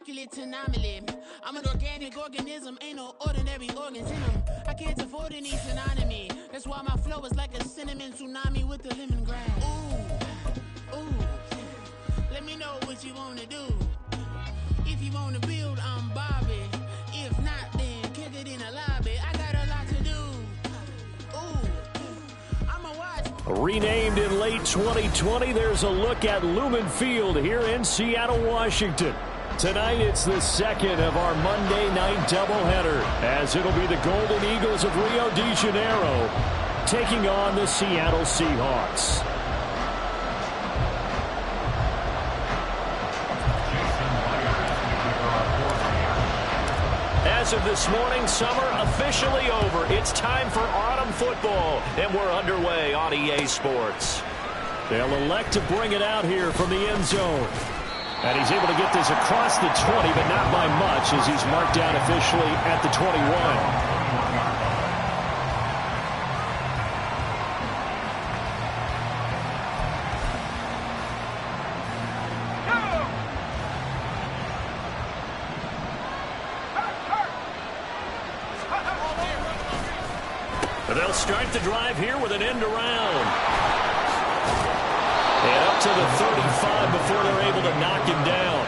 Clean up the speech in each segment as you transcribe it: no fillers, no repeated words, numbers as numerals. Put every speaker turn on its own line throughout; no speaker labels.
immaculate anomaly. I'm an organic organism, ain't no ordinary organs in them. I can't afford any synonymy. That's why my flow is like a cinnamon tsunami with the lemongrass. Ooh, let me know what you wanna do. If you wanna build, I'm Bobby. If not, then kick it in a lobby. I got a lot to do. I'ma watch.
Renamed in late 2020, there's a look at Lumen Field here in Seattle, Washington. Tonight, it's the second of our Monday night doubleheader, as it'll be the Golden Eagles of Rio de Janeiro taking on the Seattle Seahawks. As of this morning, summer officially over. It's time for autumn football, and we're underway on EA Sports. They'll elect to bring it out here from the end zone. And he's able to get this across the 20, but not by much, as he's marked down officially at the 21. They'll start the drive here with an end around. And up to the 35 before they're able to knock him down.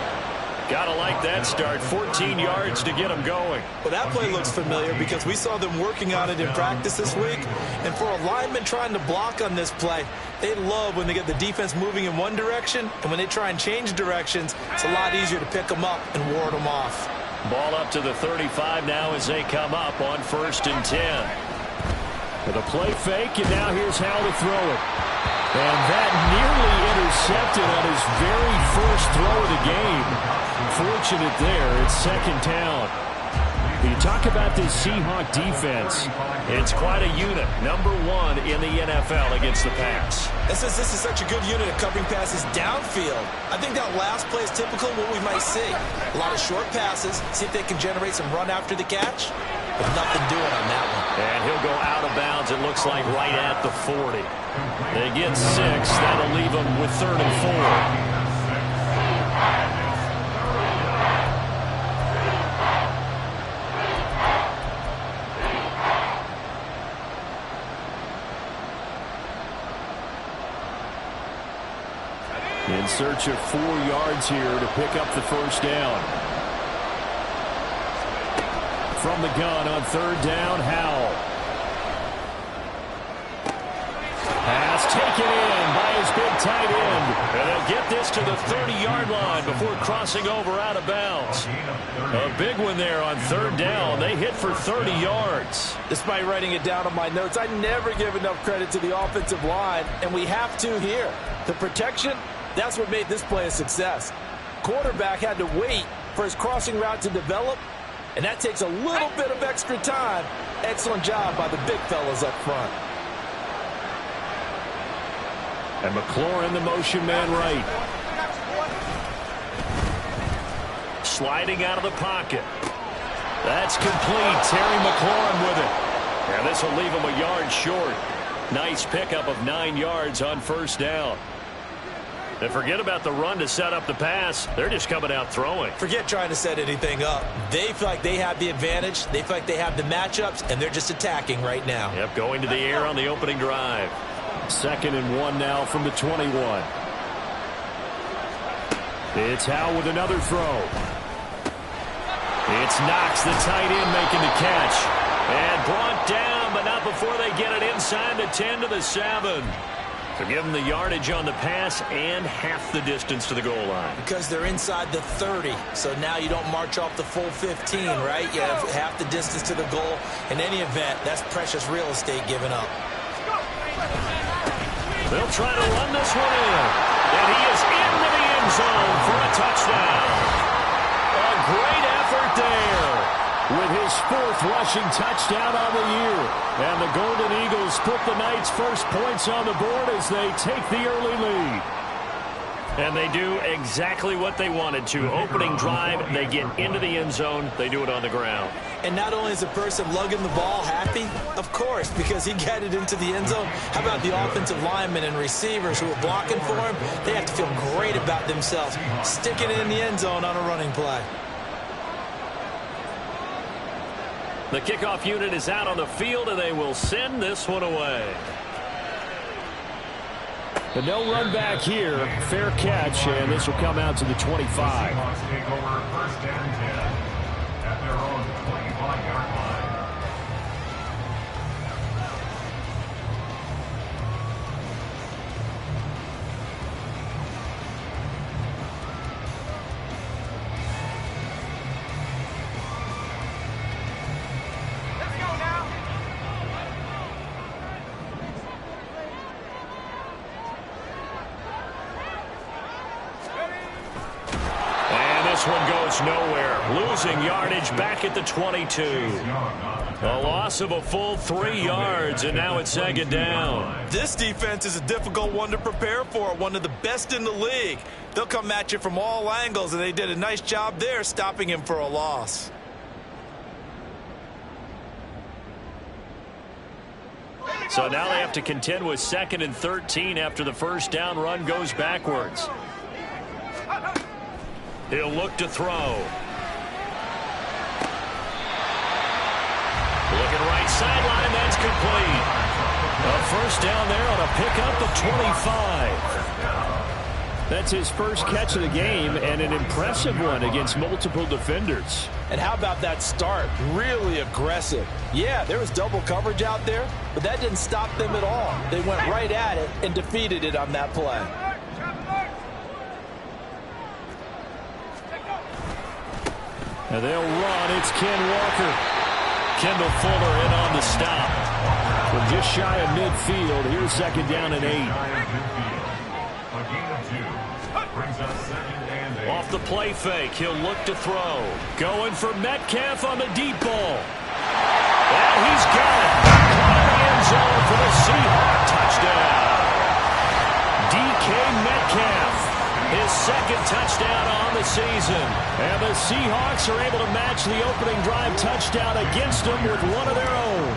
Gotta like that start. 14 yards to get him going.
Well, that play looks familiar because we saw them working on it in practice this week. And for a lineman trying to block on this play, they love when they get the defense moving in one direction. And when they try and change directions, it's a lot easier to pick them up and ward them off.
Ball up to the 35 now as they come up on 1st and 10. With a play fake, and now here's how to throw it. And that nearly intercepted on his very first throw of the game. Fortunate there, it's 2nd down. You talk about this Seahawk defense. It's quite a unit. Number 1 in the NFL against the pass.
And since this is such a good unit of covering passes downfield, I think that last play is typical of what we might see. A lot of short passes, see if they can generate some run after the catch. But nothing doing on that one.
And he'll go out of bounds, it looks like, right at the 40. They get 6. That'll leave them with 3rd and 4. In search of 4 yards here to pick up the 1st down. From the gun on 3rd down, Howell. Pass taken in by his big tight end. And they'll get this to the 30-yard line before crossing over out of bounds. A big one there on 3rd down. They hit for 30 yards.
Despite writing it down on my notes, I never give enough credit to the offensive line, and we have to here. The protection, that's what made this play a success. Quarterback had to wait for his crossing route to develop, and that takes a little bit of extra time. Excellent job by the big fellas up front.
And McLaurin, the motion man right. Sliding out of the pocket. That's complete. Terry McLaurin with it. And this will leave him a yard short. Nice pickup of 9 yards on 1st down. And forget about the run to set up the pass. They're just coming out throwing.
Forget trying to set anything up. They feel like they have the advantage. They feel like they have the matchups, and they're just attacking right now.
Yep, going to the air on the opening drive. 2nd and 1 now from the 21. It's Howell with another throw. It's Knox, the tight end, making the catch. And brought down, but not before they get it inside the 10 to the 7. So give them the yardage on the pass and half the distance to the goal line.
Because they're inside the 30, so now you don't march off the full 15, right? You have half the distance to the goal. In any event, that's precious real estate given up.
They'll try to run this one in. And he is into the end zone for a touchdown. A great effort there with his 4th rushing touchdown on the year. And the Golden Eagles put the Knights' first points on the board as they take the early lead. And they do exactly what they wanted to. Opening drive, they get into the end zone. They do it on the ground.
And not only is the person lugging the ball happy, of course, because he got it into the end zone. How about the offensive linemen and receivers who are blocking for him? They have to feel great about themselves, sticking it in the end zone on a running play.
The kickoff unit is out on the field, and they will send this one away.
But no run back here. Fair catch, and this will come out to the 25.
Seahawks take over 1st and 10 at their own 25-yard line.
This one goes nowhere. Losing yardage back at the 22. A loss of a full 3 yards, and now it's 2nd down.
This defense is a difficult one to prepare for, one of the best in the league. They'll come at you from all angles, and they did a nice job there stopping him for a loss.
So now they have to contend with 2nd and 13 after the first down run goes backwards. He'll look to throw. Looking right sideline, that's complete. A first down there on a pickup of 25.
That's his first catch of the game, and an impressive one against multiple defenders.
And how about that start? Really aggressive. Yeah, there was double coverage out there, but that didn't stop them at all. They went right at it and defeated it on that play.
Now they'll run. It's Ken Walker.
Kendall Fuller in on the stop.
From just shy of midfield, here's 2nd down and 8.
A gain of 2. Brings us 2nd and 8.
Off the play fake, he'll look to throw. Going for Metcalf on the deep ball. And he's got it. Caught in the end zone for the Seahawks touchdown. DK Metcalf. His 2nd touchdown on the season.
And the Seahawks are able to match the opening drive touchdown against them with one of their own.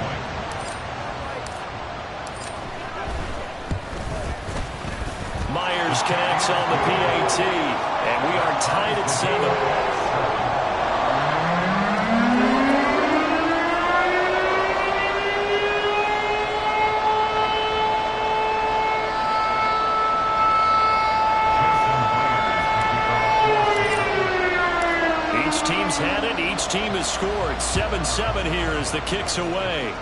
Myers connects on the PAT. And we are tied at 7. Had it. Each team has scored. 7-7 here as the kick's away.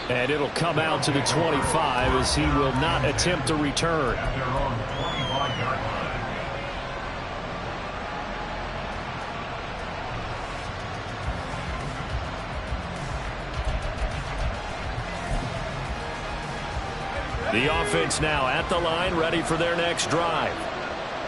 And it'll come out to the 25 as he will not attempt a return.
At their own 25-yard
line. The offense now at the line, ready for their next drive.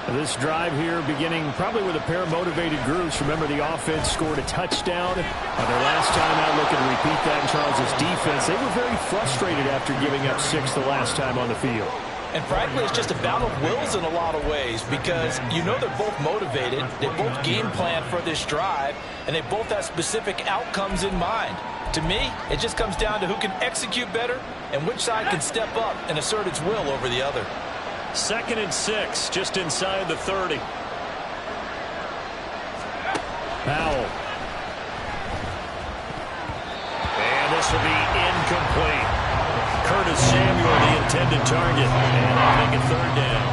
This drive here beginning probably with a pair of motivated groups. Remember, the offense scored a touchdown on their last time out. Looking to repeat that in Charles' defense. They were very frustrated after giving up 6 the last time on the field.
And frankly, it's just a battle of wills in a lot of ways because you know they're both motivated. They both game plan for this drive, and they both have specific outcomes in mind. To me, it just comes down to who can execute better and which side can step up and assert its will over the other.
2nd and 6, just inside the 30.
Powell.
And this will be incomplete. Curtis Samuel, the intended target. And they'll make it 3rd down.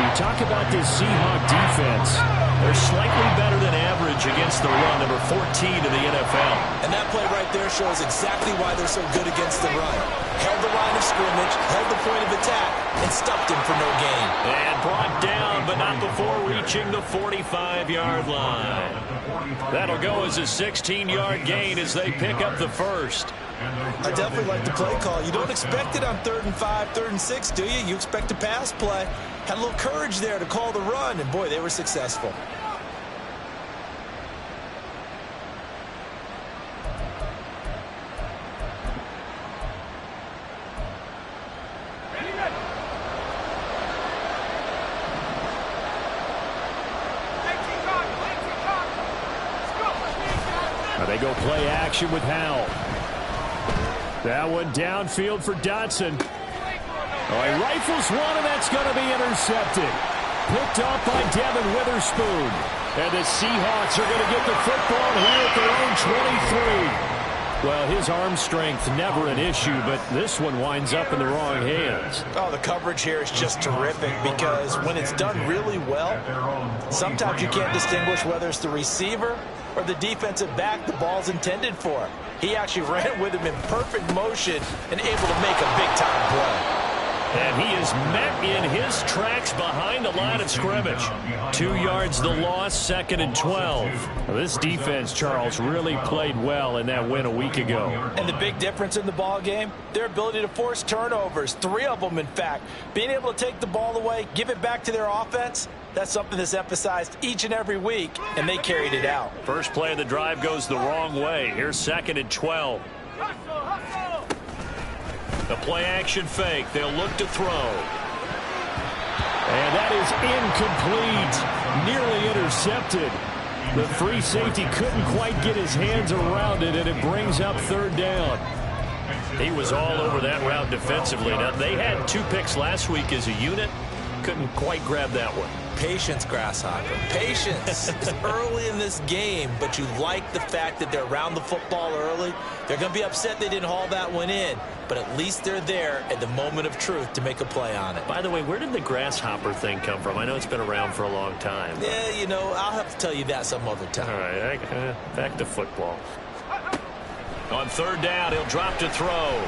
We talk about this Seahawk defense.
They're slightly better than average against the run, number 14 in the NFL.
And that play right there shows exactly why they're so good against the run. Held the line of scrimmage, held the point of attack, and stopped him for no gain.
And brought down, but not before reaching the 45-yard line. That'll go as a 16-yard gain as they pick up the first.
I definitely like the play call. You don't expect it on 3rd and 5, 3rd and 6, do you? You expect a pass play. Had a little courage there to call the run, and boy, they were successful.
They go play action with Howell. That one downfield for Dotson. Oh, he rifles one, and that's going to be intercepted. Picked up by Devin Witherspoon. And the Seahawks are going to get the football here at their own 23. Well, his arm strength, never an issue, but this one winds up in the wrong hands.
Oh, the coverage here is just terrific because when it's done really well, sometimes you can't distinguish whether it's the receiver or the defensive back the ball's intended for. He actually ran with him in perfect motion and able to make a big-time play.
And he is met in his tracks behind the line of scrimmage. 2 yards the loss, 2nd and 12. Now, this defense, Charles, really played well in that win a week ago.
And the big difference in the ball game, their ability to force turnovers, 3 of them, in fact. Being able to take the ball away, give it back to their offense, that's something that's emphasized each and every week, and they carried it out.
First play of the drive goes the wrong way. Here's 2nd and 12. The play-action fake. They'll look to throw. And that is incomplete. Nearly intercepted. The free safety couldn't quite get his hands around it, and it brings up 3rd down. He was all over that route defensively. Now, they had 2 picks last week as a unit. Couldn't quite grab that one.
Patience, Grasshopper. Patience. It's early in this game, but you like the fact that they're around the football early. They're going to be upset they didn't haul that one in, but at least they're there at the moment of truth to make a play on it.
By the way, where did the grasshopper thing come from? I know it's been around for a long time.
Yeah, you know, I'll have to tell you that some other time.
All right, back to football. On 3rd down, he'll drop to throw.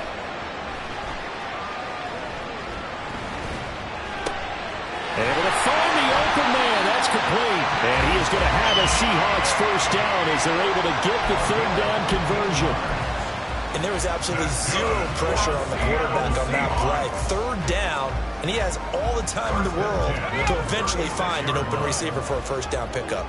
Able to find the open man. That's complete. And he is going to have a Seahawks 1st down as they're able to get the 3rd down conversion.
And there was absolutely 0 pressure on the quarterback on that play. 3rd down, and he has all the time in the world to eventually find an open receiver for a 1st down pickup.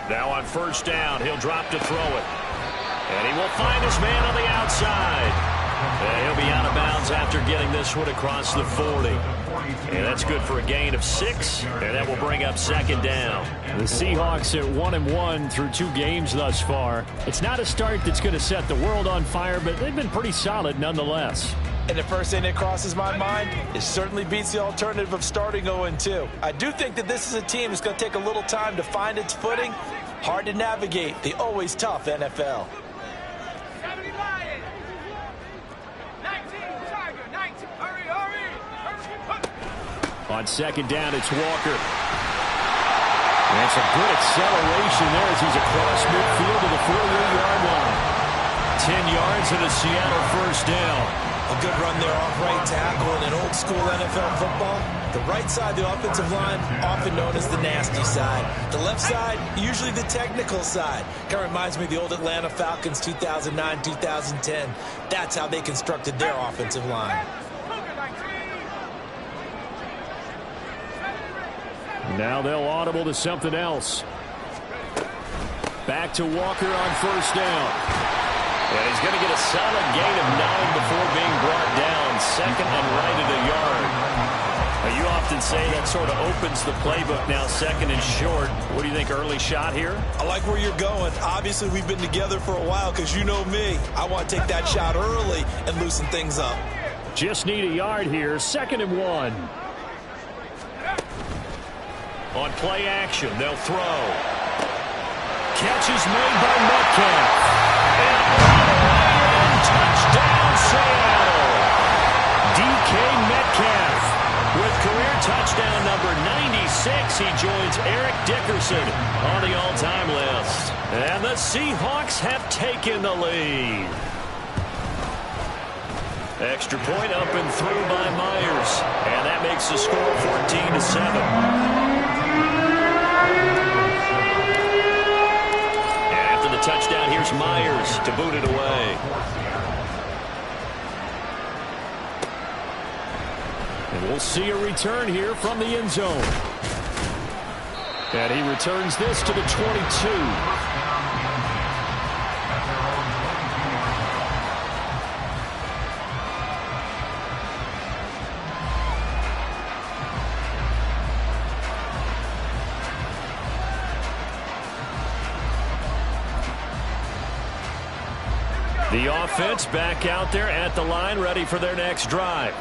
Now on 1st down, he'll drop to throw it. And he will find his man on the outside. And he'll be out of bounds after getting this one across the 40. And that's good for a gain of 6, and that will bring up 2nd down. The Seahawks at 1-1 through 2 games thus far. It's not a start that's going to set the world on fire, but they've been pretty solid nonetheless.
And the first thing that crosses my mind, it certainly beats the alternative of starting 0-2. I do think that this is a team that's going to take a little time to find its footing. Hard to navigate the always tough NFL.
On 2nd down, it's Walker. And some good acceleration there as he's across midfield to the 48-yard line. 10 yards and a Seattle 1st down.
A good run there off right tackle in an old-school NFL football. The right side, the offensive line, often known as the nasty side. The left side, usually the technical side. Kind of reminds me of the old Atlanta Falcons 2009, 2010. That's how they constructed their offensive line.
Now they'll audible to something else. Back to Walker on 1st down. And he's going to get a solid gain of 9 before being brought down. 2nd and right at a yard. Now, you often say that sort of opens the playbook now, 2nd and short. What do you think, early shot here?
I like where you're going. Obviously, we've been together for a while because you know me. I want to take that shot early and loosen things up.
Just need a yard here. 2nd and 1. On play action, they'll throw. Catch is made by Metcalf. And touchdown, Seattle. DK Metcalf with career touchdown number 96. He joins Eric Dickerson on the all-time list. And the Seahawks have taken the lead. Extra point up and through by Myers. And that makes the score 14-7. Touchdown, here's Myers to boot it away. And we'll see a return here from the end zone. And he returns this to the 22.
The offense back out there at the line, ready for their next drive.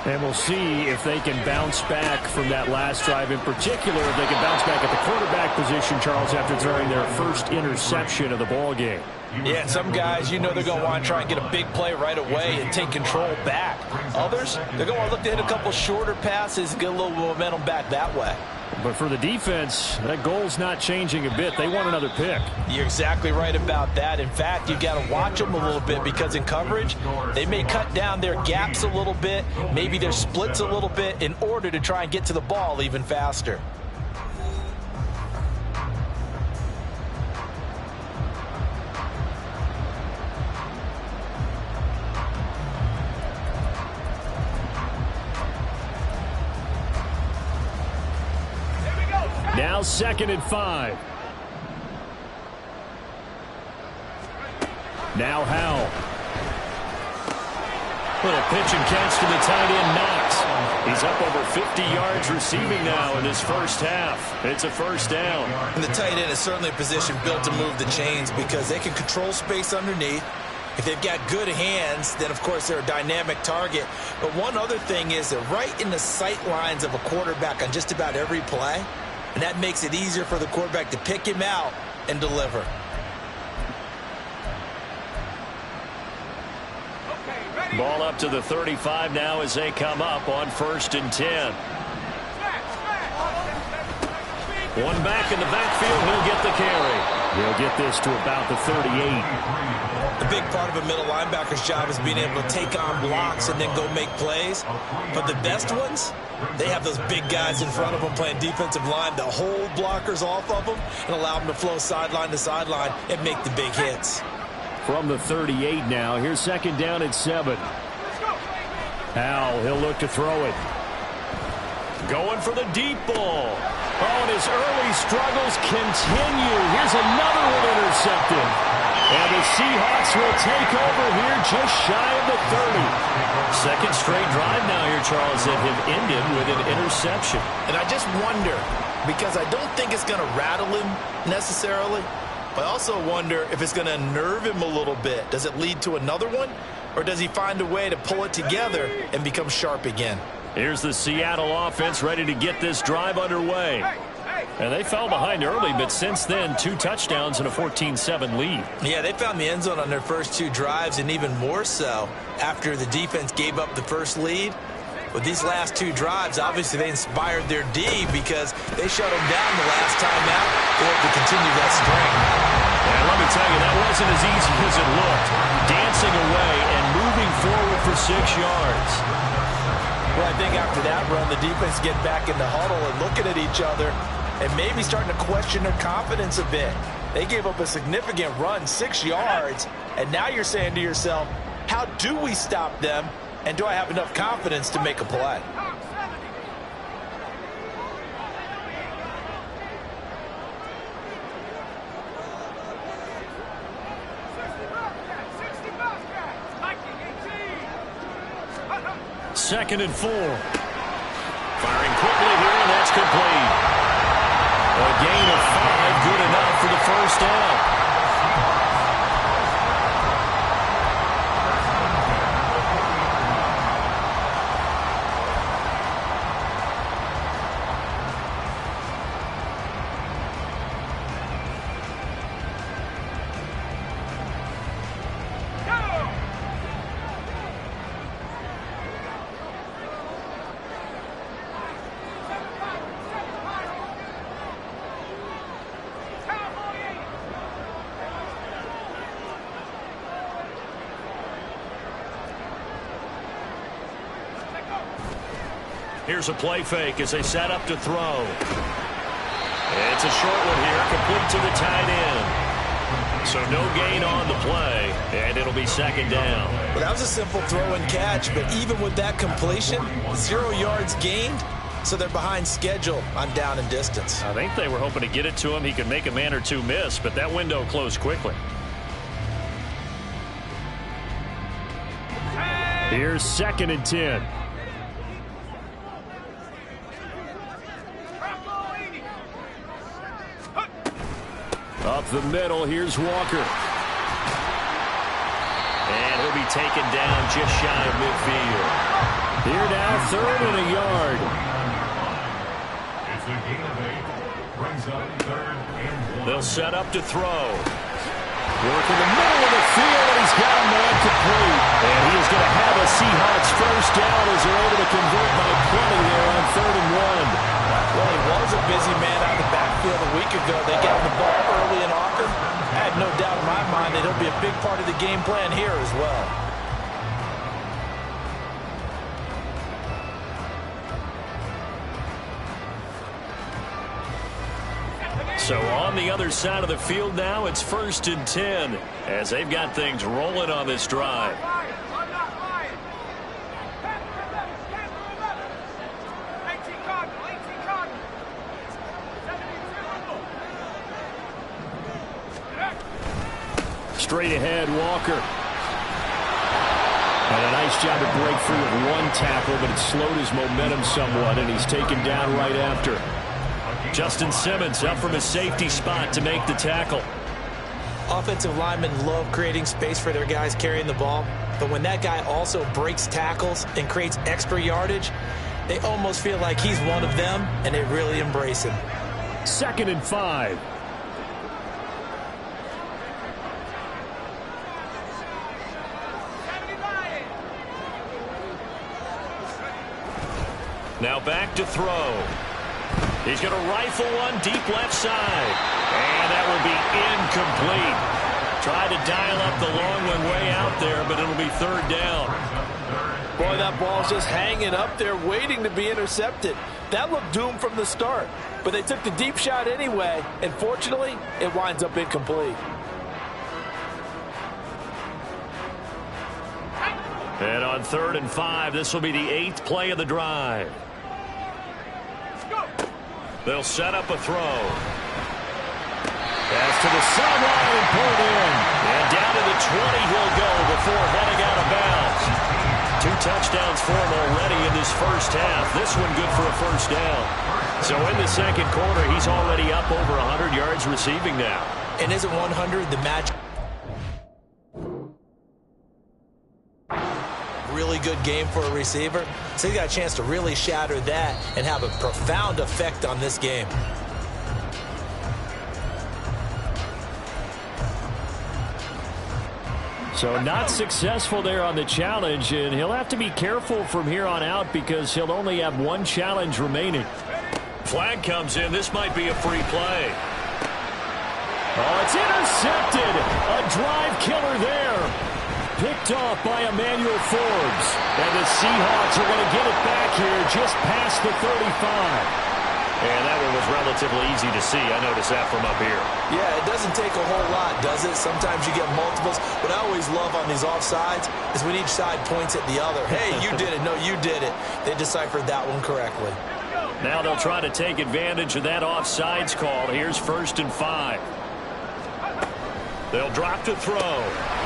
And we'll see if they can bounce back from that last drive. In particular, if they can bounce back at the quarterback position, Charles, after throwing their first interception of the ball game.
Yeah, and some guys, they're going to want to try and get a big play right away and take control back. Others, they're going to want to look to hit a couple shorter passes and get a little momentum back that way.
But for the defense, that goal's not changing a bit. They want another pick.
You're exactly right about that. In fact, you've got to watch them a little bit because in coverage, they may cut down their gaps a little bit, maybe their splits a little bit in order to try and get to the ball even faster.
Now 2nd and 5. Now Howell.
Little pitch and catch to the tight end, Knox. He's up over 50 yards receiving now in his first half. It's a first down.
And the tight end is certainly a position built to move the chains because they can control space underneath. If they've got good hands, then, of course, they're a dynamic target. But one other thing is they're right in the sight lines of a quarterback on just about every play. And that makes it easier for the quarterback to pick him out and deliver.
Ball up to the 35 now as they come up on 1st and 10. One back in the backfield. He'll get the carry.
He'll get this to about the 38.
The big part of a middle linebacker's job is being able to take on blocks and then go make plays. But the best ones, they have those big guys in front of them playing defensive line to hold blockers off of them and allow them to flow sideline to sideline and make the big hits.
From the 38 now, here's 2nd down and 7. Howell, he'll look to throw it.
Going for the deep ball. Oh, and his early struggles continue. Here's another one intercepted. And the Seahawks will take over here just shy of the 30. Second straight drive now here, Charles, that have ended with an interception.
And I just wonder, because I don't think it's going to rattle him necessarily, but I also wonder if it's going to unnerve him a little bit. Does it lead to another one? Or does he find a way to pull it together and become sharp again?
Here's the Seattle offense ready to get this drive underway. And they fell behind early, but since then, 2 touchdowns and a 14-7 lead.
Yeah, they found the end zone on their first 2 drives, and even more so after the defense gave up the first lead. With these last 2 drives, obviously they inspired their D because they shut them down the last time out. They hope to continue that string.
And let me tell you, that wasn't as easy as it looked. Dancing away and moving forward for 6 yards.
Well, I think after that run, the defense get back in the huddle and looking at each other and maybe starting to question their confidence a bit. They gave up a significant run, 6 yards, and now you're saying to yourself, how do we stop them, and do I have enough confidence to make a play?
Second and 4. Firing quickly here, and that's complete. A gain of 5, good enough for the first down. Here's a play fake as they set up to throw. It's a short one here, complete to the tight end. So no gain on the play, and it'll be 2nd down.
Well, that was a simple throw and catch, but even with that completion, 0 yards gained, so they're behind schedule on down and distance.
I think they were hoping to get it to him. He could make a man or 2 miss, but that window closed quickly.
Here's 2nd and 10. Up the middle, here's Walker.
And he'll be taken down just shy of midfield.
Here now, 3rd and a yard.
It's a gain of 8. Brings up 3rd and 1.
They'll set up to throw.
Work in the middle of the field, and he's got a man complete.
And he is going to have a Seahawks first down as they're able to convert by 20 there on 3rd and 1.
Well, he was a busy man out of the backfield a week ago. They got him the ball early and often. I had no doubt in my mind that he'll be a big part of the game plan here as well.
So on the other side of the field now, it's 1st and 10 as they've got things rolling on this drive.
Straight ahead, Walker. And a nice job to break free of one tackle, but it slowed his momentum somewhat, and he's taken down right after.
Justin Simmons up from his safety spot to make the tackle.
Offensive linemen love creating space for their guys carrying the ball, but when that guy also breaks tackles and creates extra yardage, they almost feel like he's one of them, and they really embrace him.
2nd and 5.
Now back to throw. He's going to rifle one deep left side. And that will be incomplete. Tried to dial up the long one way out there, but it'll be 3rd down.
Boy, that ball's just hanging up there waiting to be intercepted. That looked doomed from the start. But they took the deep shot anyway, and fortunately, it winds up incomplete.
And on 3rd and 5, this will be the 8th play of the drive. They'll set up a throw. Pass to the sideline and pulled in. And down to the 20 he'll go before heading out of bounds. 2 touchdowns for him already in this first half. This one good for a first down. So in the 2nd quarter, he's already up over 100 yards receiving now.
And isn't 100 the magic? Really good game for a receiver. So he got a chance to really shatter that and have a profound effect on this game.
So not successful there on the challenge, and he'll have to be careful from here on out because he'll only have 1 challenge remaining.
Flag comes in. This might be a free play.
Oh, it's intercepted. A drive killer there. Picked off by Emmanuel Forbes. And the Seahawks are going to get it back here just past the 35.
And that one was relatively easy to see. I noticed that from up here.
Yeah, it doesn't take a whole lot, does it? Sometimes you get multiples. What I always love on these offsides is when each side points at the other. Hey, you did it. No, you did it. They deciphered that one correctly.
Now they'll try to take advantage of that offsides call. Here's 1st and 5. They'll drop to throw.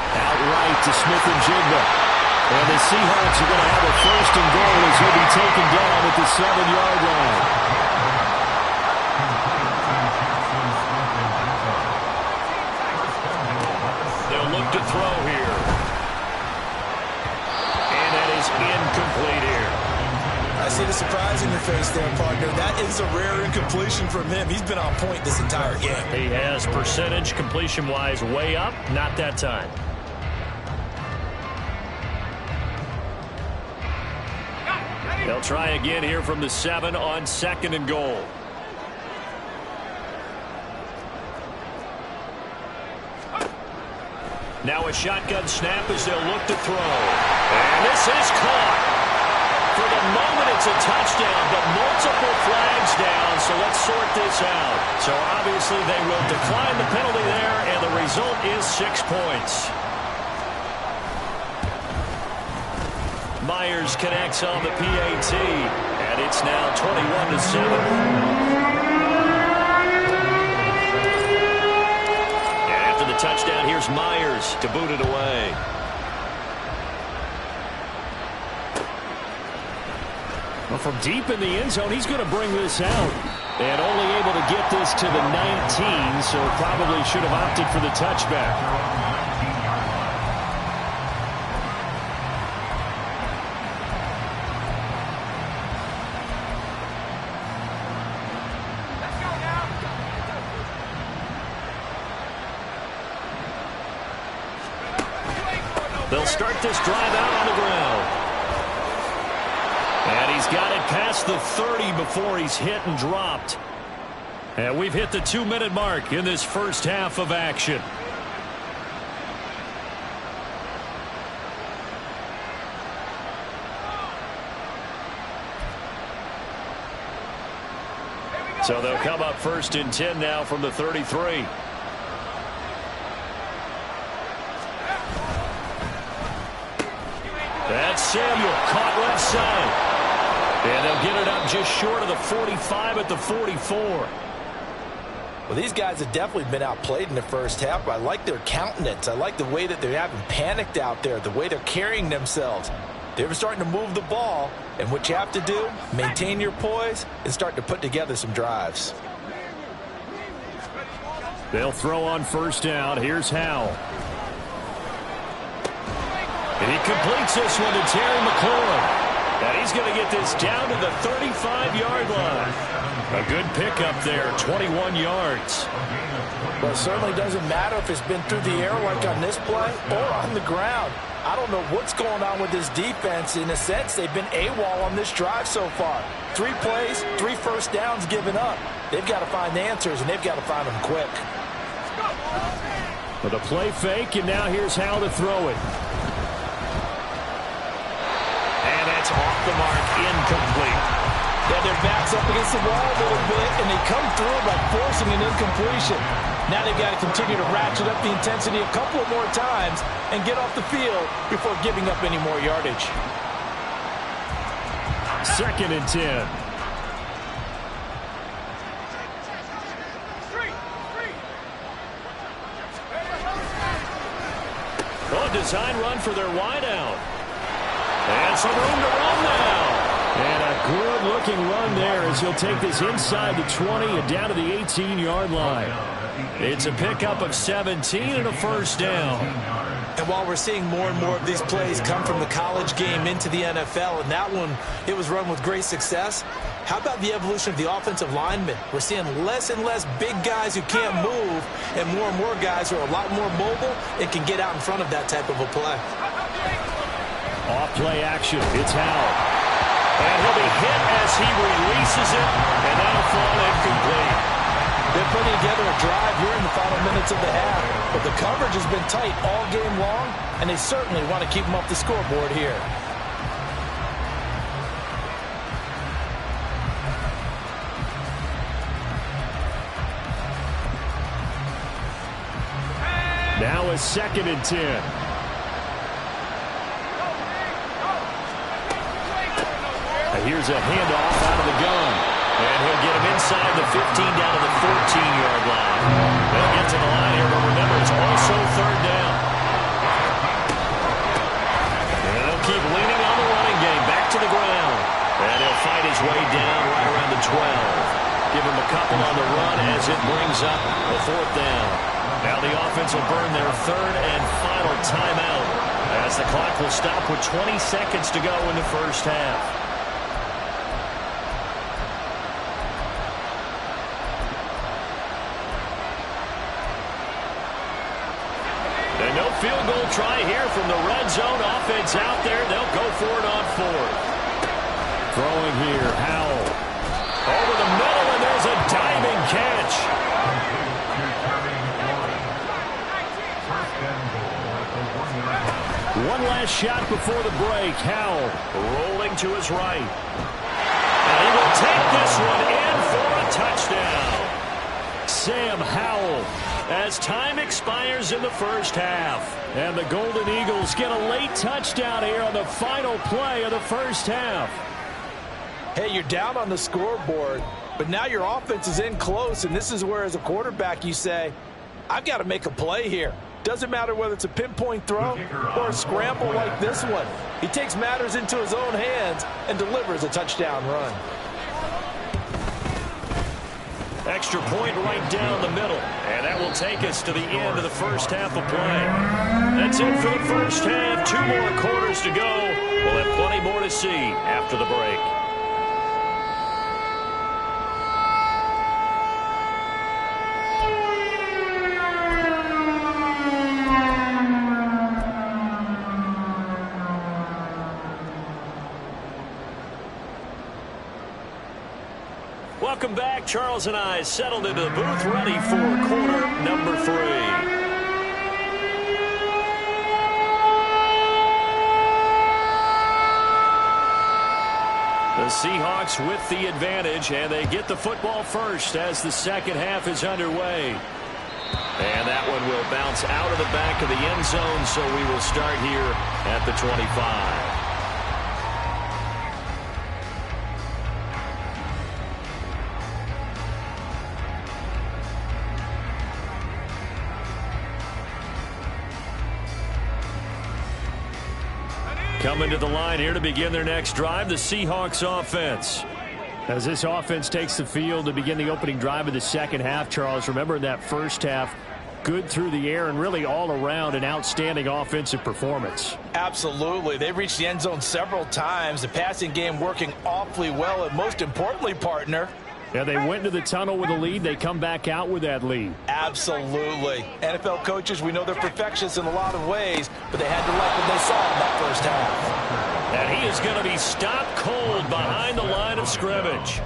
Outright to Smith-Njigba. And the Seahawks are going to have a 1st and goal as he'll be taken down at the 7-yard line.
They'll look to throw here. And that is incomplete here.
I see the surprise in your face there, partner. That is a rare incompletion from him. He's been on point this entire game.
He has percentage completion-wise way up. Not that time. They'll try again here from the 7 on 2nd and goal. Now a shotgun snap as they'll look to throw. And this is caught. For the moment, it's a touchdown, but multiple flags down, so let's sort this out. So obviously they will decline the penalty there, and the result is 6 points. Myers connects on the PAT, and it's now 21-7. Touchdown. Here's Myers to boot it away.
Well, from deep in the end zone, he's going to bring this out. And only able to get this to the 19, so probably should have opted for the touchback.
They'll start this drive out on the ground. And he's got it past the 30 before he's hit and dropped. And we've hit the 2-minute mark in this first half of action. So they'll come up 1st and 10 now from the 33. That's Samuel, caught left side. And they'll get it up just short of the 45 at the 44.
Well, these guys have definitely been outplayed in the first half. I like their countenance. I like the way that they haven't panicked out there, the way they're carrying themselves. They're starting to move the ball, and what you have to do, maintain your poise and start to put together some drives.
They'll throw on 1st down. Here's Howell.
And he completes this one to Terry McLaurin. And he's going to get this down to the 35-yard line. A good pickup there, 21 yards.
Well, it certainly doesn't matter if it's been through the air like on this play or on the ground. I don't know what's going on with this defense. In a sense, they've been AWOL on this drive so far. 3 plays, 3 first downs given up. They've got to find the answers, and they've got to find them quick.
With a play fake, and now here's how to throw it.
And that's off the mark, incomplete.
Yeah, their back's up against the wall a little bit, and they come through by forcing an incompletion. Now they've got to continue to ratchet up the intensity a couple of more times and get off the field before giving up any more yardage.
2nd and 10.
Oh, design run for their wideout. And some room to run now.
And a good-looking run there as he'll take this inside the 20 and down to the 18-yard line.
It's a pickup of 17 and a 1st down.
And while we're seeing more and more of these plays come from the college game into the NFL, and that one, it was run with great success, how about the evolution of the offensive linemen? We're seeing less and less big guys who can't move and more guys who are a lot more mobile and can get out in front of that type of a play.
Off play action. It's Howell.
And he'll be hit as he releases it, and that'll fall incomplete.
They're putting together a drive here in the final minutes of the half, but the coverage has been tight all game long, and they certainly want to keep them off the scoreboard here.
Now a 2nd and 10.
Here's a handoff out of the gun. And he'll get him inside the 15 down to the 14-yard line. They'll get to the line here, but remember, it's also 3rd down. And they'll keep leaning on the running game. Back to the ground. And he'll fight his way down right around the 12. Give him a couple on the run as it brings up the 4th down. Now the offense will burn their 3rd and final timeout as the clock will stop with 20 seconds to go in the first half. And no field goal try here from the red zone offense out there. They'll go for it on 4th.
Throwing here, Howell.
Over the middle, and there's a diving catch.
One last shot before the break. Howell
rolling to his right. And he will take this one in for a touchdown.
Sam Howell,
as time expires in the first half.
and the Golden Eagles get a late touchdown here on the final play of the first half.
Hey, you're down on the scoreboard, but now your offense is in close, and this is where, as a quarterback, you say, I've got to make a play here. Doesn't matter whether it's a pinpoint throw or a scramble like this one. He takes matters into his own hands and delivers a touchdown run.
Extra point right down the middle. And that will take us to the end of the first half of play. That's it for the first half. 2 more quarters to go. We'll have plenty more to see after the break. Welcome back. Charles and I settled into the booth, ready for quarter number 3. The Seahawks with the advantage, and they get the football first as the second half is underway. And that one will bounce out of the back of the end zone, so we will start here at the 25. Coming to the line here to begin their next drive, the Seahawks offense.
As this offense takes the field to begin the opening drive of the second half, Charles, remember that first half, good through the air and really all around an outstanding offensive performance.
Absolutely. They reached the end zone several times. The passing game working awfully well, and most importantly, partner,
yeah, they went into the tunnel with a lead. They come back out with that lead.
Absolutely. NFL coaches, we know they're perfectionists in a lot of ways, but they had to like what they saw in that first half.
And he is going to be stopped cold behind the line of scrimmage.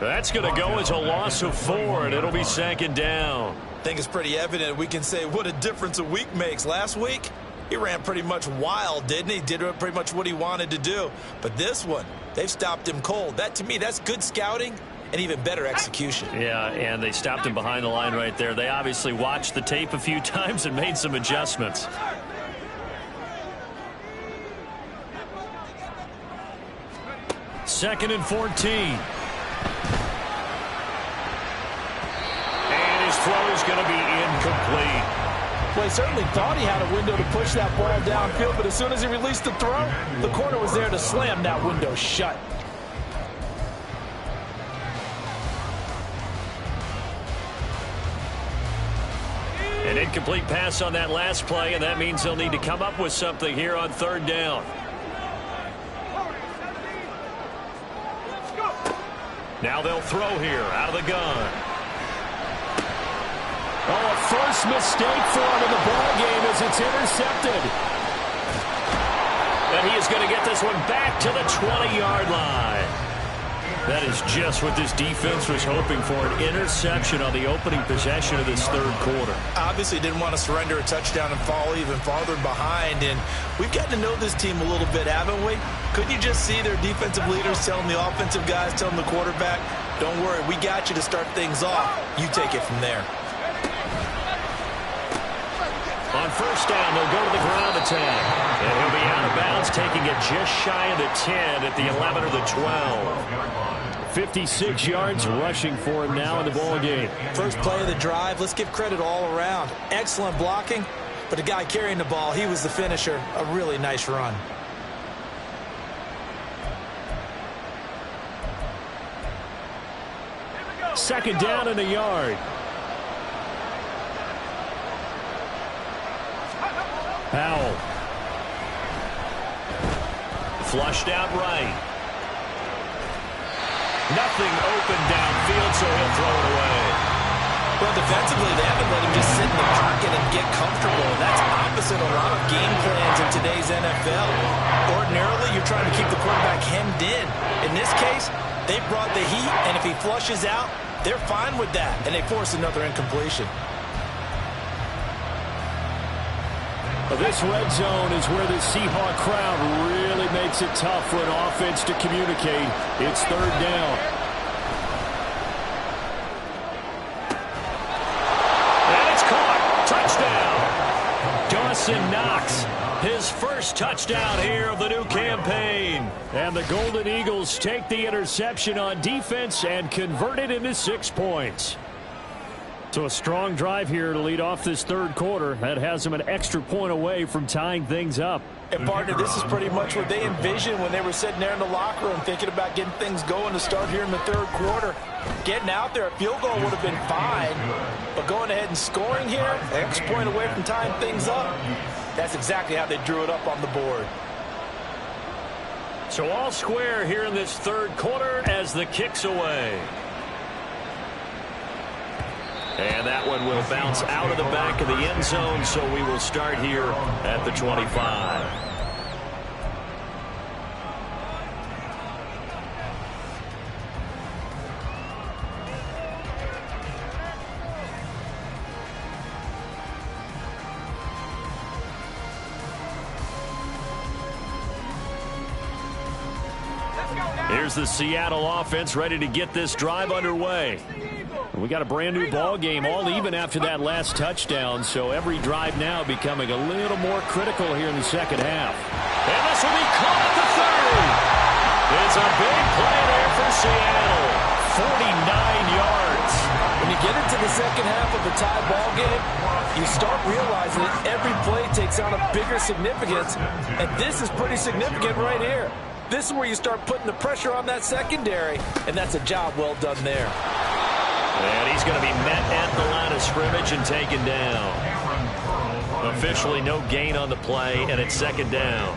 That's going to go as a loss of 4, and it'll be second down.
I think it's pretty evident we can say what a difference a week makes. Last week, he ran pretty much wild, didn't he? Did pretty much what he wanted to do. But this one, they've stopped him cold. That, to me, that's good scouting and even better execution.
Yeah, and they stopped him behind the line right there. They obviously watched the tape a few times and made some adjustments. Second and 14. And his throw is going to be incomplete.
Well, he certainly thought he had a window to push that ball downfield, but as soon as he released the throw, the corner was there to slam that window shut.
An incomplete pass on that last play, and that means they'll need to come up with something here on third down. Now they'll throw here out of the gun.
Oh, a first mistake for him in the ball game as it's intercepted.
And he is going to get this one back to the 20-yard line. That is just what this defense was hoping for, an interception on the opening possession of this third quarter.
Obviously didn't want to surrender a touchdown and fall even farther behind, and we've gotten to know this team a little bit, haven't we? Couldn't you just see their defensive leaders telling the offensive guys, telling the quarterback, don't worry, we got you to start things off. You take it from there.
On first down, they'll go to the ground attack. And he'll be out of bounds, taking it just shy of the 10 at the 11 or the 12.
56 yards rushing for him now in the ball game.
First play of the drive, let's give credit all around. Excellent blocking, but the guy carrying the ball, he was the finisher. A really nice run.
Second down in the yard. Powell.
Flushed out right. Nothing open downfield, so he'll throw it away.
Well, defensively, they haven't let him just sit in the pocket and get comfortable. That's opposite a lot of game plans in today's NFL. Ordinarily, you're trying to keep the quarterback hemmed in. In this case, they brought the heat, and if he flushes out, they're fine with that, and they force another incompletion.
This red zone is where the Seahawk crowd really makes it tough for an offense to communicate. It's third down.
And it's caught. Touchdown. Dawson Knox, his first touchdown here of the new campaign.
And the Golden Eagles take the interception on defense and convert it into 6 points. So a strong drive here to lead off this third quarter. That has them an extra point away from tying things up.
And, partner, this is pretty much what they envisioned when they were sitting there in the locker room thinking about getting things going to start here in the third quarter. Getting out there, a field goal would have been fine. But going ahead and scoring here, extra point away from tying things up, that's exactly how they drew it up on the board.
So all square here in this third quarter as the kick's away. And that one will bounce out of the back of the end zone, so we will start here at the 25. Here's the Seattle offense ready to get this drive underway. We got a brand new ball game, all even after that last touchdown, so every drive now becoming a little more critical here in the second half. And this will be caught at the 30. It's a big play there for Seattle. 49 yards.
When you get into the second half of a tie ball game, you start realizing that every play takes on a bigger significance, and this is pretty significant right here. This is where you start putting the pressure on that secondary, and that's a job well done there.
And he's going to be met at the line of scrimmage and taken down. Officially no gain on the play, and it's second down.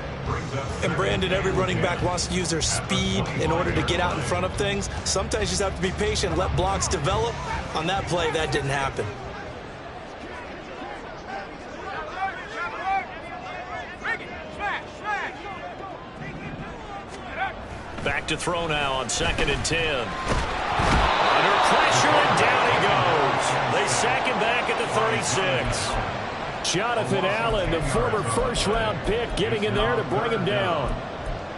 And Brandon, every running back wants to use their speed in order to get out in front of things. Sometimes you just have to be patient, let blocks develop. On that play, that didn't happen.
Back to throw now on 2nd and 10. Under pressure, and down he goes. They sack him back at the 36. Jonathan Allen, the former first-round pick, getting in there to bring him down.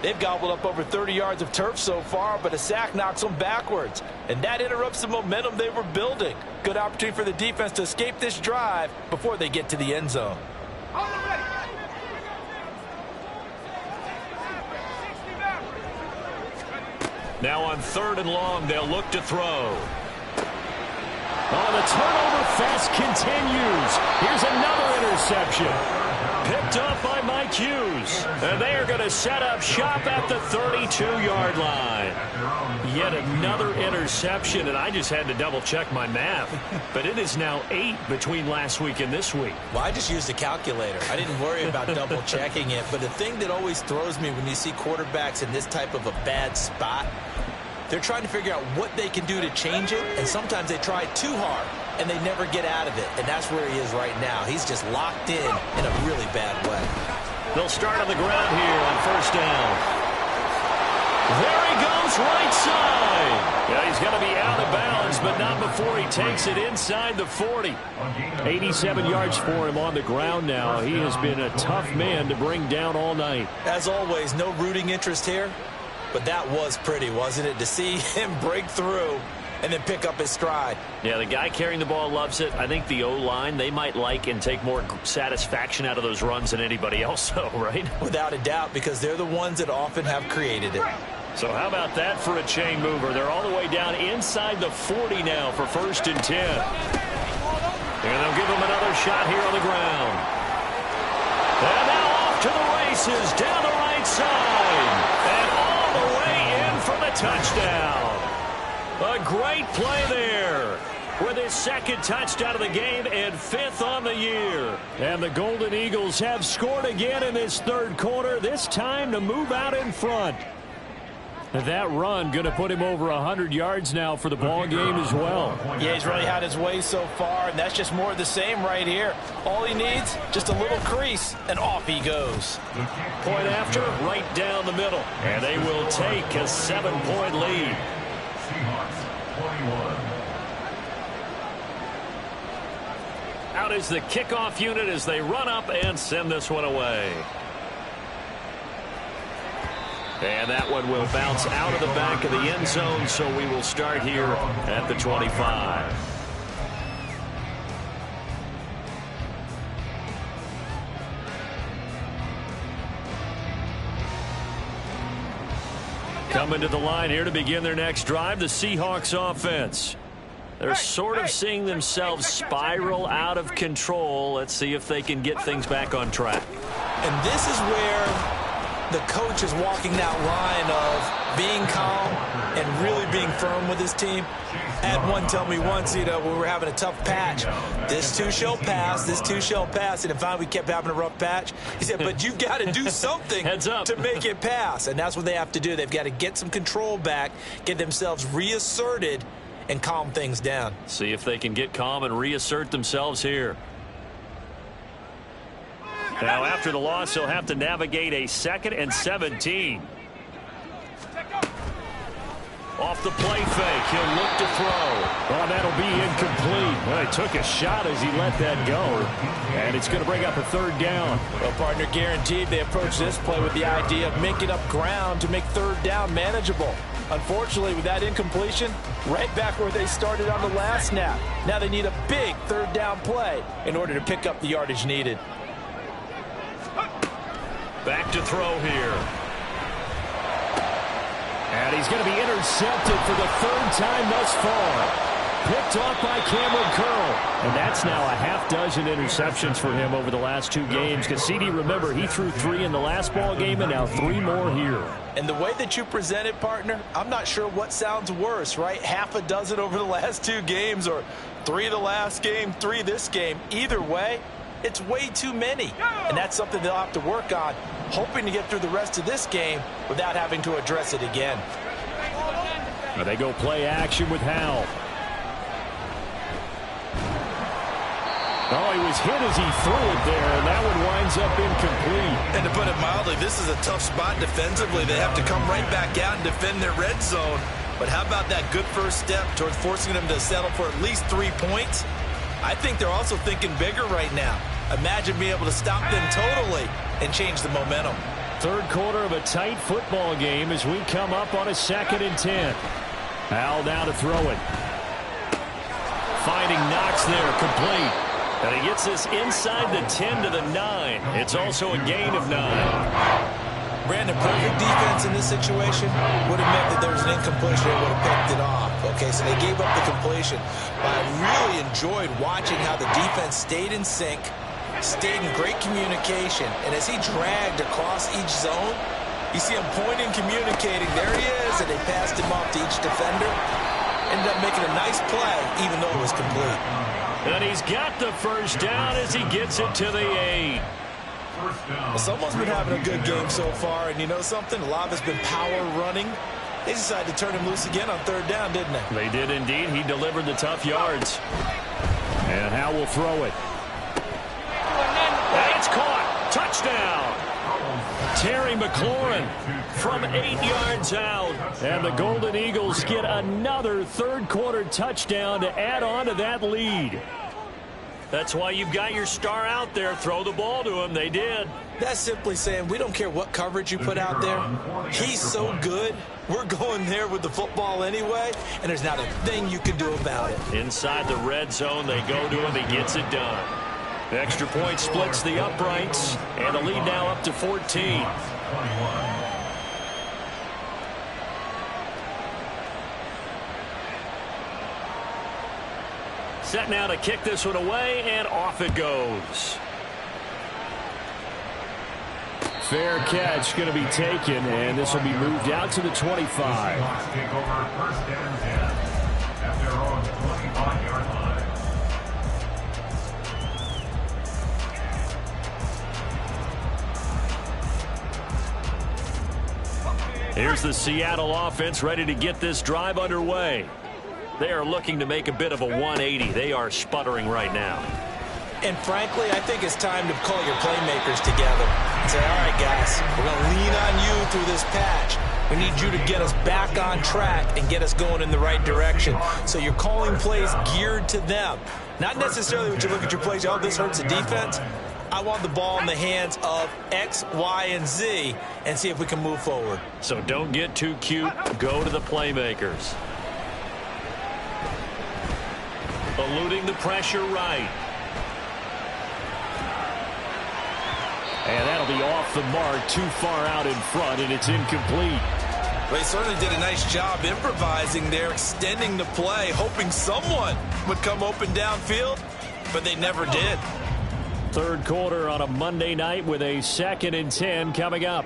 They've gobbled up over 30 yards of turf so far, but a sack knocks them backwards. And that interrupts the momentum they were building. Good opportunity for the defense to escape this drive before they get to the end zone.
Now on 3rd and long, they'll look to throw. Oh, the turnover fest continues. Here's another interception. Picked up by Mike Hughes. And they are going to set up shop at the 32-yard line. Yet another interception, and I just had to double-check my math. But it is now 8 between last week and this week.
Well, I just used a calculator. I didn't worry about double-checking it. But the thing that always throws me when you see quarterbacks in this type of a bad spot, they're trying to figure out what they can do to change it, and sometimes they try too hard, and they never get out of it, and that's where he is right now. He's just locked in a really bad way.
They'll start on the ground here on 1st down. There he goes, right side. Yeah, he's going to be out of bounds, but not before he takes it inside the 40. 87 yards for him on the ground now. He has been a tough man to bring down all night.
As always, no rooting interest here. But that was pretty, wasn't it, to see him break through and then pick up his stride.
Yeah, the guy carrying the ball loves it. I think the O-line, they might like and take more satisfaction out of those runs than anybody else, though, right?
Without a doubt, because they're the ones that often have created it.
So how about that for a chain mover? They're all the way down inside the 40 now for 1st and 10. And they'll give him another shot here on the ground. And now off to the races down the right side. And all the way in for the touchdown. A great play there with his 2nd touchdown of the game and 5th on the year. And the Golden Eagles have scored again in this 3rd quarter, this time to move out in front. That run going to put him over 100 yards now for the ball game as well.
Yeah, he's really had his way so far, and that's just more of the same right here. All he needs, just a little crease, and off he goes.
Point after, right down the middle. And they will take a 7-point lead. Out is the kickoff unit as they run up and send this one away. And that one will bounce out of the back of the end zone, so we will start here at the 25. Coming to the line here to begin their next drive, the Seahawks offense. They're sort of seeing themselves spiral out of control. Let's see if they can get things back on track.
And this is where the coach is walking that line of being calm and really being firm with his team. I had one tell me once, when we were having a tough patch, this too shall pass, this too shall pass. And finally we kept having a rough patch. He said, but you've got to do something to make it pass. And that's what they have to do. They've got to get some control back, get themselves reasserted, and calm things down.
See if they can get calm and reassert themselves here. Now, after the loss, he'll have to navigate a 2nd and 17. Off the play fake, he'll look to throw.
Oh, that'll be incomplete. Well, he took a shot as he let that go. And it's going to bring up a 3rd down.
Well, partner, guaranteed they approach this play with the idea of making up ground to make 3rd down manageable. Unfortunately, with that incompletion, right back where they started on the last snap. Now they need a big third down play in order to pick up the yardage needed.
Back to throw here. And he's going to be intercepted for the third time thus far. Picked off by Cameron Curl. And that's now a half dozen interceptions for him over the last 2 games. Cassidy, remember, he threw 3 in the last ball game and now 3 more here.
And the way that you present it, partner, I'm not sure what sounds worse, right? Half a dozen over the last 2 games or 3 the last game, 3 this game. Either way, it's way too many. And that's something they'll have to work on, hoping to get through the rest of this game without having to address it again.
Now they go play action with Howell. Oh, he was hit as he threw it there, and that one winds up incomplete.
And to put it mildly, this is a tough spot defensively. They have to come right back out and defend their red zone. But how about that good first step towards forcing them to settle for at least 3 points? I think they're also thinking bigger right now. Imagine being able to stop them totally and change the momentum.
Third quarter of a tight football game as we come up on a 2nd and 10. Howell now to throw it. Finding Knox there, complete. And he gets this inside the 10 to the 9. It's also a gain of 9.
Brandon, perfect defense in this situation would have meant that there was an incompletion. They would have picked it off. Okay, so they gave up the completion. But I really enjoyed watching how the defense stayed in sync, stayed in great communication. And as he dragged across each zone, you see him pointing, communicating. There he is, and they passed him off to each defender. Ended up making a nice play, even though it was complete.
And he's got the first down as he gets it to the 8.
Well, someone's been having a good game so far, and you know something? A lot has been power running. They decided to turn him loose again on 3rd down, didn't they?
They did indeed. He delivered the tough yards. And Howell will throw it. And it's caught. Touchdown. Terry McLaurin from 8 yards out. And the Golden Eagles get another third-quarter touchdown to add on to that lead. That's why you've got your star out there. Throw the ball to him. They did.
That's simply saying we don't care what coverage you put out there. He's so good. We're going there with the football anyway, and there's not a thing you can do about it.
Inside the red zone, they go to him. He gets it done. The extra point splits the uprights, and the lead now up to 14. Set now to kick this one away, and off it goes. Fair catch going to be taken, and this will be moved out to the 25.
Take over 1st and 10 at their own 25-yard line.
Here's the Seattle offense ready to get this drive underway. They are looking to make a bit of a 180. They are sputtering right now.
And frankly, I think it's time to call your playmakers together and say, all right, guys, we're going to lean on you through this patch. We need you to get us back on track and get us going in the right direction. So you're calling plays geared to them. Not necessarily when you look at your plays, oh, this hurts the defense. I want the ball in the hands of X, Y, and Z and see if we can move forward.
So don't get too cute. Go to the playmakers. Eluding the pressure right. And that'll be off the mark, too far out in front, and it's incomplete.
They certainly did a nice job improvising there, extending the play, hoping someone would come open downfield, but they never did.
Third quarter on a Monday night with a 2nd and 10 coming up.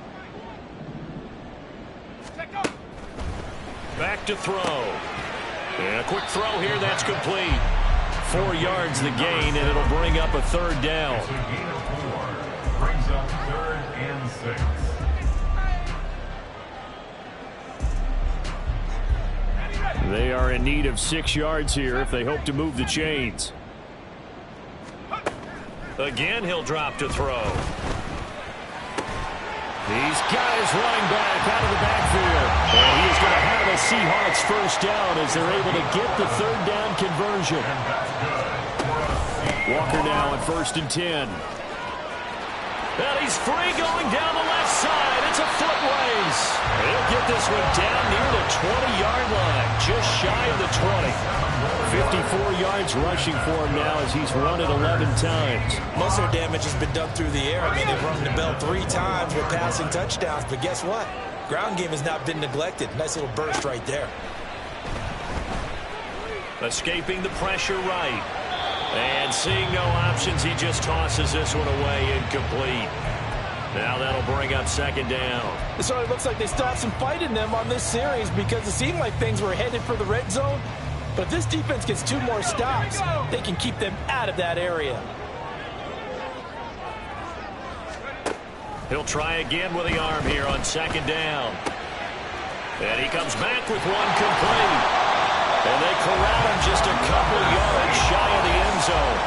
Back to throw. And a quick throw here, that's complete. 4 yards the gain, and it'll bring up a 3rd down.
So gain of 4 brings up 3rd and 6.
They are in need of 6 yards here if they hope to move the chains. Again, he'll drop to throw. He's got his running back out of the backfield. And he is going to have a Seahawks first down as they're able to get the 3rd down conversion. Walker now at 1st and 10. And he's free going down the left side. It's a foot race. He'll get this one down near the 20-yard line, just shy of the 20. 54 yards rushing for him now as he's run it 11 times.
Most of their damage has been done through the air. I mean, they've rung the bell 3 times with passing touchdowns, but guess what? Ground game has not been neglected. Nice little burst right there.
Escaping the pressure right. And seeing no options, he just tosses this one away incomplete. Now that'll bring up second down.
It certainly looks like they still have some fight in them on this series because it seemed like things were headed for the red zone. But if this defense gets 2 more stops, they can keep them out of that area.
He'll try again with the arm here on second down. And he comes back with one complete. And they corral him just a couple yards shy of the end zone.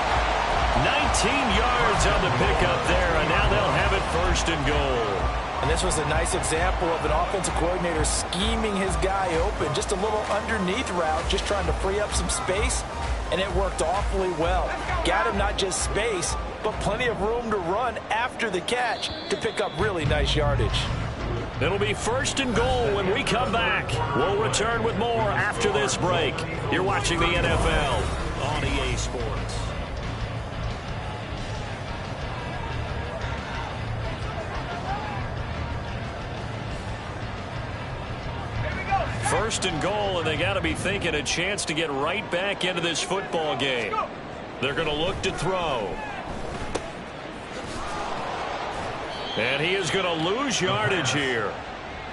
19 yards on the pickup there, and now they'll have it first and goal.
And this was a nice example of an offensive coordinator scheming his guy open. Just a little underneath route, just trying to free up some space, and it worked awfully well. Got him not just space, but plenty of room to run after the catch to pick up really nice yardage.
It'll be first and goal when we come back. We'll return with more after this break. You're watching the NFL on EA Sports. First and goal, and they got to be thinking a chance to get right back into this football game. They're going to look to throw. And he is going to lose yardage here.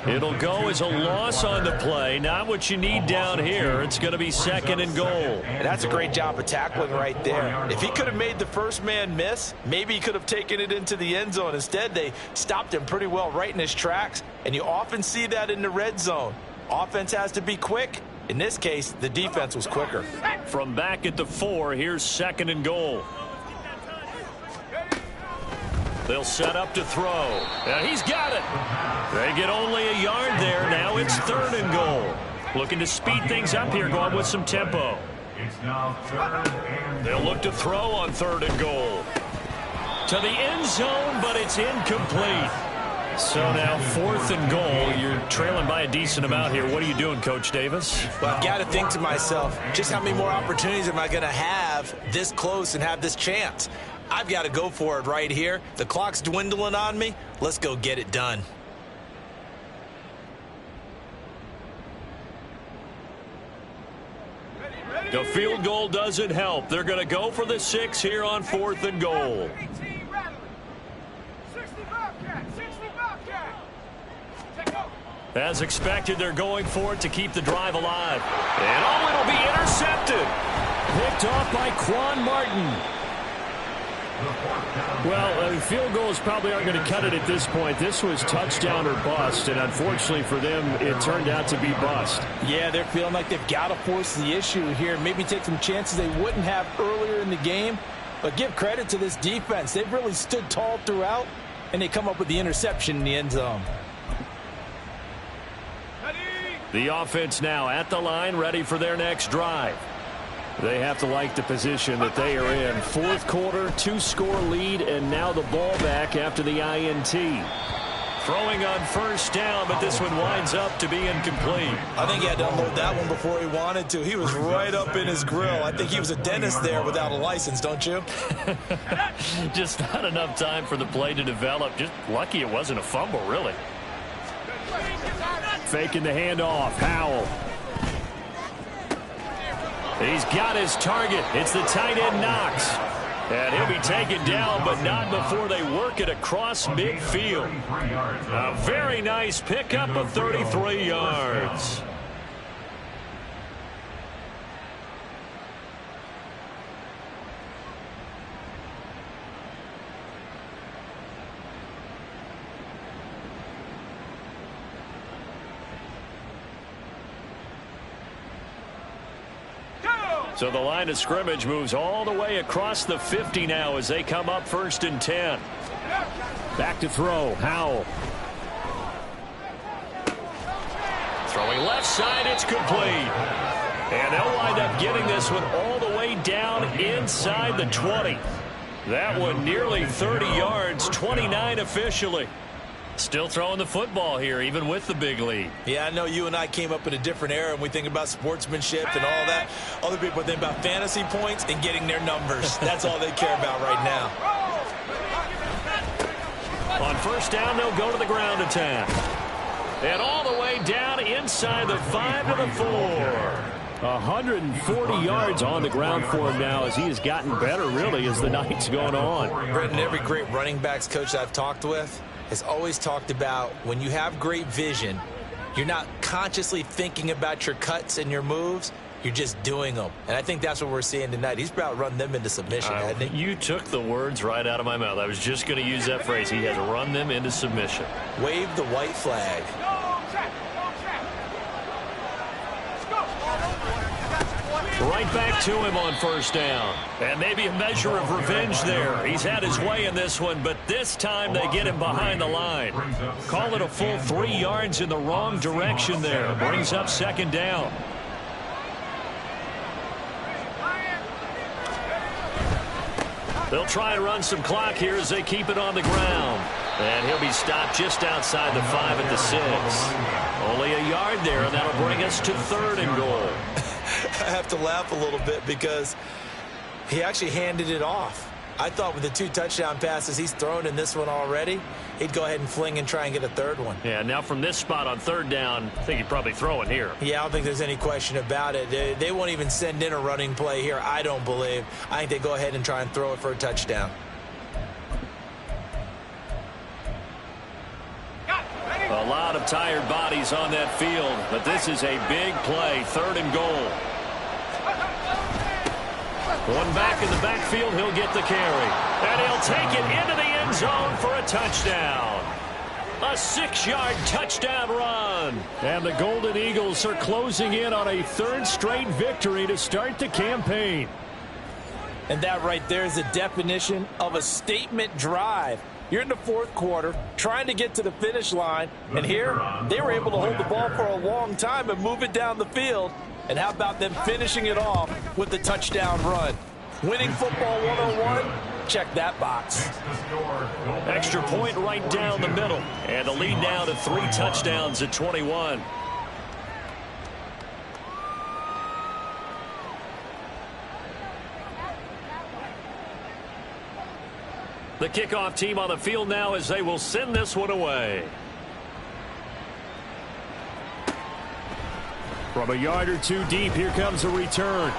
It'll go as a loss on the play. Not what you need down here. It's going to be second and goal.
And that's a great job of tackling right there. If he could have made the first man miss, maybe he could have taken it into the end zone. Instead, they stopped him pretty well right in his tracks. And you often see that in the red zone. Offense has to be quick. In this case, the defense was quicker.
From back at the 4, here's second and goal. They'll set up to throw. And he's got it. They get only a yard there. Now it's third and goal. Looking to speed things up here, going with some tempo.
It's now third and
They'll look to throw on third and goal. To the end zone, but it's incomplete. So now fourth and goal. You're trailing by a decent amount here. What are you doing, Coach Davis?
Well, I've got to think to myself, just how many more opportunities am I going to have this close and have this chance? I've got to go for it right here. The clock's dwindling on me. Let's go get it done.
The field goal doesn't help. They're going to go for the 6 here on fourth and goal. As expected, they're going for it to keep the drive alive. And oh, it'll be intercepted. Picked off by Quan Martin. Well, field goals probably aren't going to cut it at this point. This was touchdown or bust, and unfortunately for them, it turned out to be bust.
Yeah, they're feeling like they've got to force the issue here. Maybe take some chances they wouldn't have earlier in the game. But give credit to this defense. They've really stood tall throughout, and they come up with the interception in the end zone.
The offense now at the line, ready for their next drive. They have to like the position that they are in. Fourth quarter, 2-score lead, and now the ball back after the INT. Throwing on first down, but this one winds up to be incomplete.
I think he had to unload that one before he wanted to. He was right up in his grill. I think he was a dentist there without a license, don't you?
Just not enough time for the play to develop. Just lucky it wasn't a fumble, really. Faking the handoff. Howell. He's got his target. It's the tight end Knox. And he'll be taken down, but not before they work it across midfield. A very nice pickup of 33 yards. So the line of scrimmage moves all the way across the 50 now as they come up first and 10. Back to throw. Howell. Throwing left side. It's complete. And they'll wind up getting this one all the way down inside the 20. That one nearly 30 yards, 29 officially. Still throwing the football here, even with the big lead.
Yeah, I know you and I came up in a different era, and we think about sportsmanship and all that. Other people think about fantasy points and getting their numbers. That's all they care about right now.
On first down, they'll go to the ground attack. And all the way down inside the 5 to the 4.
140 yards on the ground for him now as he has gotten better, really, as the night's gone on.
Brenton, every great running backs coach I've talked with has always talked about when you have great vision, you're not consciously thinking about your cuts and your moves. You're just doing them. And I think that's what we're seeing tonight. He's about run them into submission, hasn't he?
You took the words right out of my mouth. I was just going to use that phrase. He has run them into submission.
Wave the white flag.
Right back to him on first down. And maybe a measure of revenge there. He's had his way in this one, but this time they get him behind the line. Call it a full 3 yards in the wrong direction there. Brings up second down. They'll try and run some clock here as they keep it on the ground. And he'll be stopped just outside the 5 at the 6. Only a yard there, and that'll bring us to 3rd and goal.
I have to laugh a little bit because he actually handed it off. I thought with the 2 touchdown passes he's thrown in this one already, he'd go ahead and fling and try and get a 3rd one.
Yeah, now from this spot on 3rd down, I think he'd probably throw it here.
Yeah, I don't think there's any question about it. They won't even send in a running play here, I don't believe. I think they go ahead and try and throw it for a touchdown.
A lot of tired bodies on that field, but this is a big play, 3rd and goal. One back in the backfield, he'll get the carry. And he'll take it into the end zone for a touchdown. A 6-yard touchdown run.
And the Golden Eagles are closing in on a 3rd straight victory to start the campaign.
And that right there is the definition of a statement drive. You're in the 4th quarter, trying to get to the finish line, and here they were able to hold the ball for a long time and move it down the field. And how about them finishing it off with the touchdown run? Winning football 101, check that box.
Extra point right down the middle, and the lead now to 3 touchdowns at 21. The kickoff team on the field now as they will send this one away.
From a yard or 2 deep, here comes a return.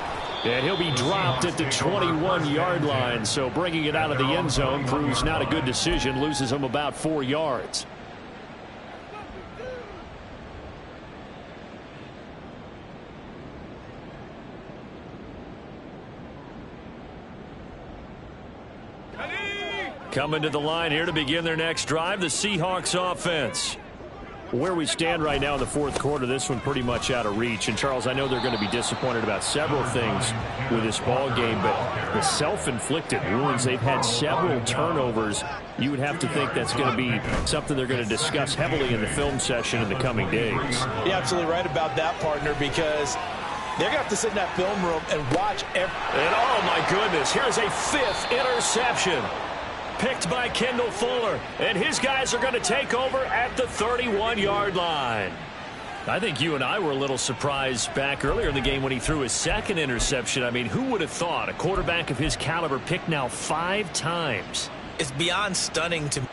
And he'll be dropped at the 21-yard line. So bringing it out of the end zone proves not a good decision. Loses him about 4 yards.
Coming to the line here to begin their next drive, the Seahawks offense.
Where we stand right now in the 4th quarter, this one pretty much out of reach. And, Charles, I know they're going to be disappointed about several things with this ball game, but the self-inflicted wounds, they've had several turnovers. You would have to think that's going to be something they're going to discuss heavily in the film session in the coming days.
You're absolutely right about that, partner, because they're going to have to sit in that film room and watch every...
And, oh, my goodness, here's a 5th interception. Picked by Kendall Fuller, and his guys are going to take over at the 31-yard line. I think you and I were a little surprised back earlier in the game when he threw his 2nd interception. I mean, who would have thought a quarterback of his caliber picked now 5 times?
It's beyond stunning to me.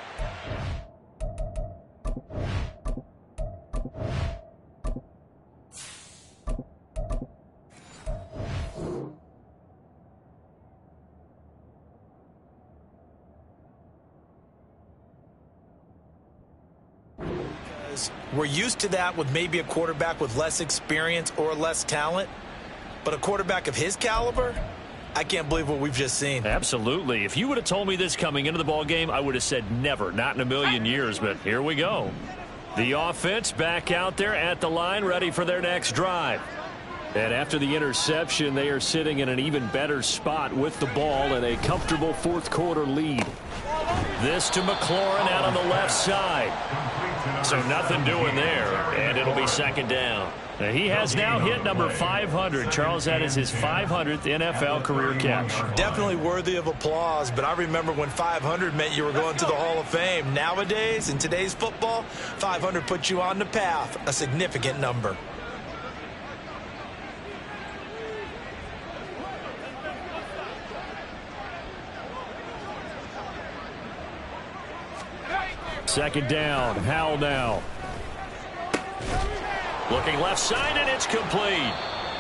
We're used to that with maybe a quarterback with less experience or less talent. But a quarterback of his caliber, I can't believe what we've just seen.
Absolutely. If you would have told me this coming into the ball game, I would have said never, not in a million years. But here we go. The offense back out there at the line, ready for their next drive. And after the interception, they are sitting in an even better spot with the ball and a comfortable 4th quarter lead. This to McLaurin out on the left side. So nothing doing there, and it'll be second down.
He has now hit number 500. Charles, that is his 500th NFL career catch.
Definitely worthy of applause, but I remember when 500 meant you were going to the Hall of Fame. Nowadays, in today's football, 500 puts you on the path, a significant number.
Second down. Howell now.
Looking left side, and it's complete.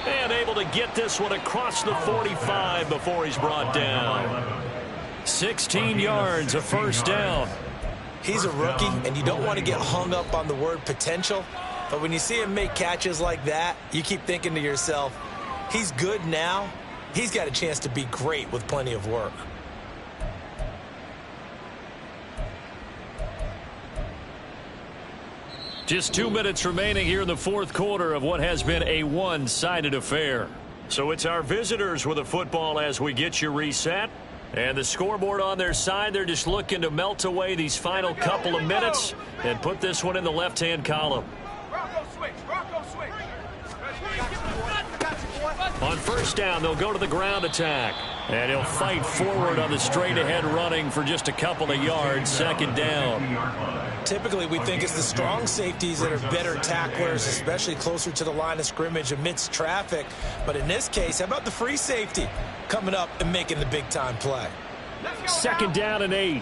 And able to get this one across the 45 before he's brought down.
16 yards, a first down.
He's a rookie, and you don't want to get hung up on the word potential. But when you see him make catches like that, you keep thinking to yourself, he's good now. He's got a chance to be great with plenty of work.
Just 2 minutes remaining here in the fourth quarter of what has been a one-sided affair.
So it's our visitors with the football as we get you reset. And the scoreboard on their side, they're just looking to melt away these final couple of minutes and put this one in the left-hand column. On first down, they'll go to the ground attack. And he'll fight forward on the straight-ahead running for just a couple of yards, second down.
Typically, we think it's the strong safeties that are better tacklers, especially closer to the line of scrimmage amidst traffic. But in this case, how about the free safety coming up and making the big-time play?
Second down and 8.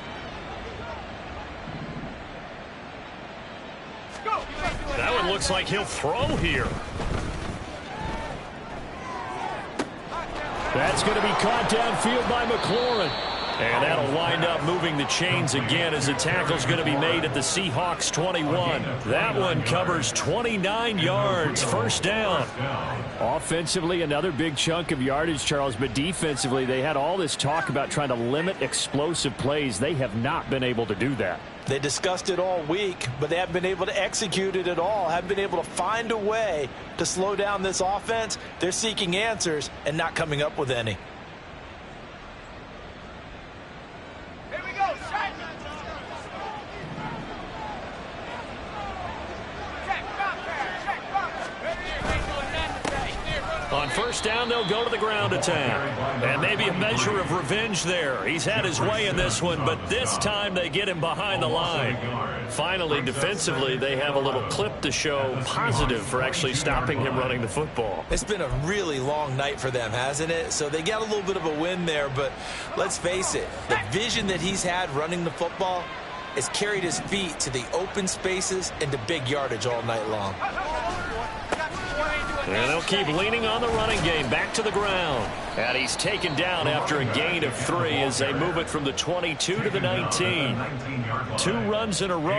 That one looks like he'll throw here.
That's going to be caught downfield by McLaurin.
And that'll wind up moving the chains again as the tackle's going to be made at the Seahawks 21. That one covers 29 yards, first down.
Offensively, another big chunk of yardage, Charles, but defensively, they had all this talk about trying to limit explosive plays. They have not been able to do that.
They discussed it all week, but they haven't been able to execute it at all, haven't been able to find a way to slow down this offense. They're seeking answers and not coming up with any.
On first down, they'll go to the ground attack. And maybe a measure of revenge there. He's had his way in this one, but this time they get him behind the line. Finally, defensively, they have a little clip to show positive for actually stopping him running the football.
It's been a really long night for them, hasn't it? So they got a little bit of a win there, but let's face it, the vision that he's had running the football has carried his feet to the open spaces and to big yardage all night long.
And they'll keep leaning on the running game back to the ground. And he's taken down after a gain of 3 as they move it from the 22 to the 19. 2 runs in a row.